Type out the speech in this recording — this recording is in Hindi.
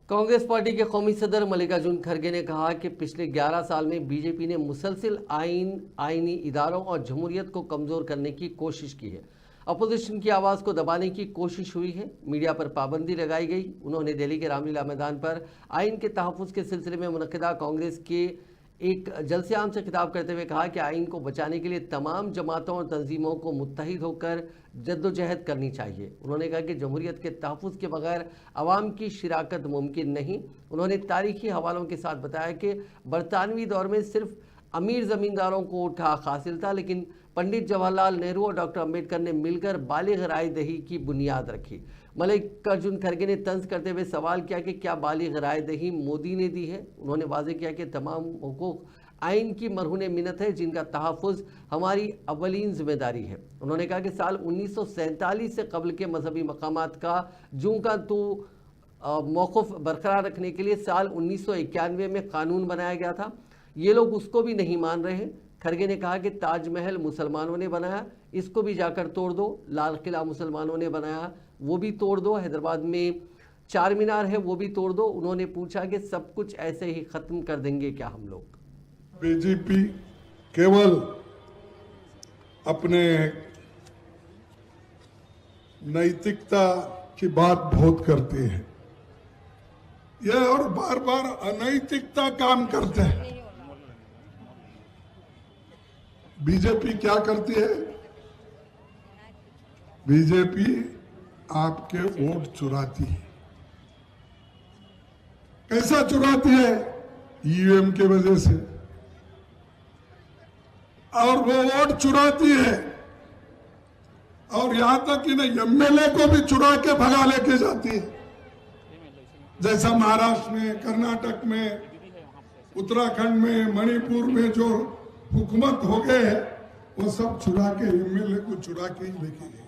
कांग्रेस पार्टी के कौमी सदर मल्लिकार्जुन खड़गे ने कहा कि पिछले 11 साल में बीजेपी ने मुसलसिल आईनी इदारों और जमहूरियत को कमज़ोर करने की कोशिश की है। अपोजिशन की आवाज़ को दबाने की कोशिश हुई है। मीडिया पर पाबंदी लगाई गई। उन्होंने दिल्ली के रामलीला मैदान पर आइन के तहफ़्फ़ुज़ के सिलसिले में मुनक़िदा कांग्रेस के एक जलसे आम से खिताब करते हुए कहा कि आइन को बचाने के लिए तमाम जमातों और तंजीमों को मुत्तहिद होकर जद्दोजहद करनी चाहिए। उन्होंने कहा कि जमहूरियत के तहफ़्फ़ुज़ के बगैर अवाम की शिराकत मुमकिन नहीं। उन्होंने तारीखी हवालों के साथ बताया कि बरतानवी दौर में सिर्फ अमीर ज़मींदारों को उठा हासिल था, लेकिन पंडित जवाहरलाल नेहरू और डॉक्टर अम्बेडकर ने मिलकर बालिग राय दही की बुनियाद रखी। मल्लिकार्जुन खड़गे ने तंज करते हुए सवाल किया कि क्या बालिग राय दही मोदी ने दी है। उन्होंने वाज़ेह किया कि तमाम हुकूक आइन की मरहून मिन्नत है, जिनका तहफ़्फ़ुज़ हमारी अवलीन जिम्मेदारी है। उन्होंने कहा कि साल 1947 से कबल के मजहबी मकामात का जूं का तू मौक़िफ़ बरकरार रखने के लिए साल 1991 में कानून बनाया गया था। ये लोग उसको भी नहीं मान रहे हैं। खड़गे ने कहा कि ताजमहल मुसलमानों ने बनाया, इसको भी जाकर तोड़ दो। लाल किला मुसलमानों ने बनाया, वो भी तोड़ दो। हैदराबाद में चार मीनार है, वो भी तोड़ दो। उन्होंने पूछा कि सब कुछ ऐसे ही ख़त्म कर देंगे क्या हम लोग? बीजेपी केवल अपने नैतिकता की बात बहुत करती है, यह और बार बार अनैतिकता काम करते हैं। बीजेपी क्या करती है? बीजेपी आपके वोट चुराती है। कैसा चुराती है? ईवीएम की वजह से। और वो वोट चुराती है और यहां तक कि नहीं, एमएलए को भी चुरा के भगा लेके जाती है। जैसा महाराष्ट्र में, कर्नाटक में, उत्तराखंड में, मणिपुर में जो हुकूमत हो गए, वो सब चुरा के एमएलए को चुरा के ही लेके गए।